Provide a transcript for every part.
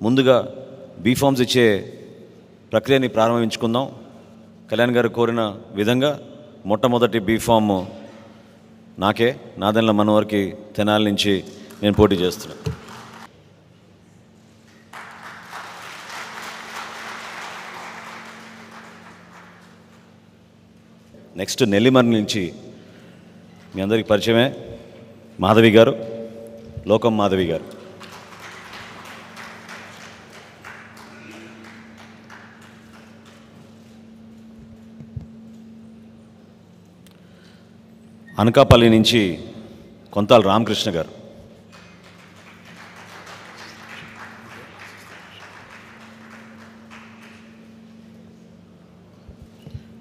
ముందుగా బీఫామ్స్ ఇచ్చే ప్రక్రియని ప్రారంభించుకుందాం. కళ్యాణ్ గారు కోరిన విధంగా మొట్టమొదటి బీఫామ్ నాకే, నాదెండ్ల మనోహర్కి తెనాలి నుంచి నేను పోటీ చేస్తున్నాను. నెక్స్ట్ నెల్లిమర్రి నుంచి మీ అందరికీ పరిచయమే మాధవి గారు, లోకం మాధవి గారు. అనకాపల్లి నుంచి కొంతాల రామకృష్ణ గారు.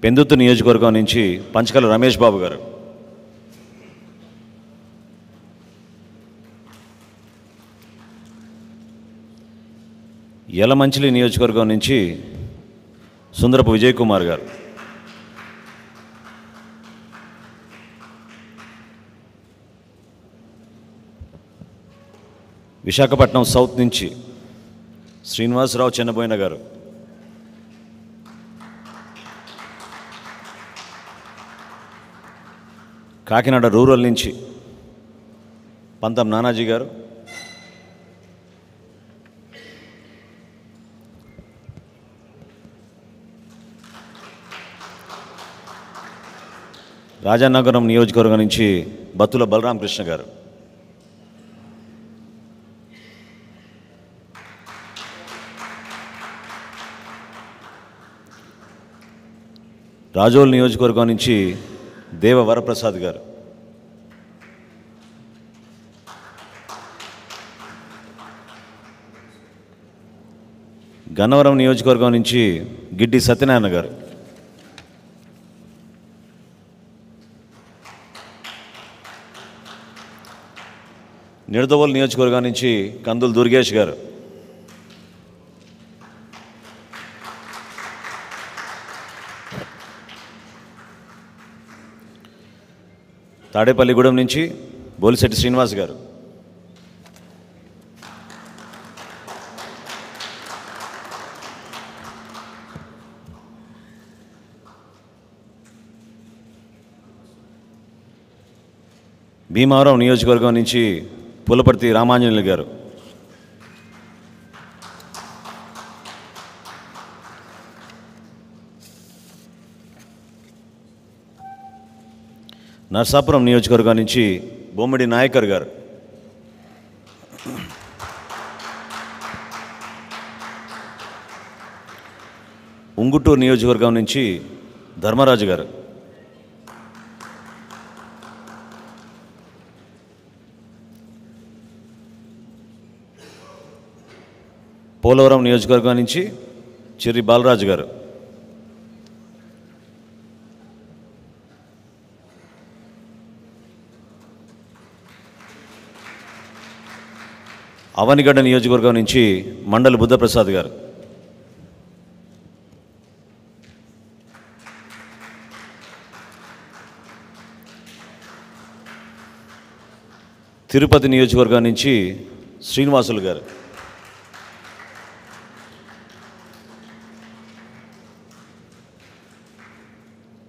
పెందుర్తి నియోజకవర్గం నుంచి పంచకల రమేష్ బాబు గారు. యలమంచిలి నియోజకవర్గం నుంచి సుందరపు విజయ్ కుమార్ గారు. విశాఖపట్నం సౌత్ నుంచి శ్రీనివాసరావు చెన్నబోయిన గారు. కాకినాడ రూరల్ నుంచి పంతం నానాజీ గారు. రాజానగరం నియోజకవర్గం నుంచి బత్తుల బలరామకృష్ణ గారు. రాజోల్ నియోజకవర్గం నుంచి దేవ వరప్రసాద్ గారు. గన్నవరం నియోజకవర్గం నుంచి గిడ్డి సత్యనారాయణ గారు. నిడదవోలు నియోజకవర్గం నుంచి కందులు దుర్గేష్ గారు. తాడేపల్లిగూడెం నుంచి బోలిశెట్టి శ్రీనివాస్ గారు. భీమవరం నియోజకవర్గం నుంచి పులపర్తి రామాంజనేయులు గారు. నర్సాపురం నియోజకవర్గం నుంచి బొమ్మిడి నాయకర్ గారు. ఉంగుటూరు నియోజకవర్గం నుంచి ధర్మరాజు గారు. పోలవరం నియోజకవర్గం నుంచి చిర్రి బాలరాజు గారు. అవనిగడ్డ నియోజకవర్గం నుంచి మండలి బుద్ధప్రసాద్ గారు. తిరుపతి నియోజకవర్గం నుంచి శ్రీనివాసులు గారు.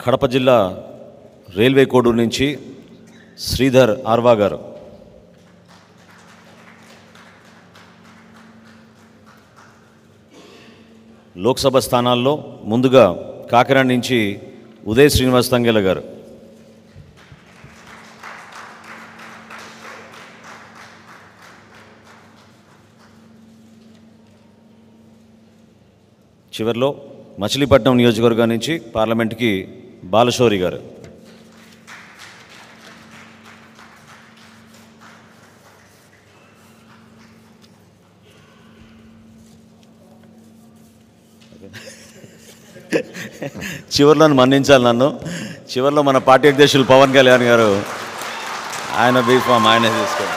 కడప జిల్లా రైల్వే కోడూరు నుంచి శ్రీధర్ ఆర్వా గారు. లోక్సభ స్థానాల్లో ముందుగా కాకినాడ నుంచి ఉదయ్ శ్రీనివాస్ తంగేల గారు. చివరిలో మచిలీపట్నం నియోజకవర్గం నుంచి పార్లమెంట్కి బాలశౌరి గారు. చివరిలో మన్నించాలి నన్ను. చివరిలో మన పార్టీ అధ్యక్షులు పవన్ కళ్యాణ్ గారు ఆయన బీఫామ్ ఆయనే తీసుకోండి.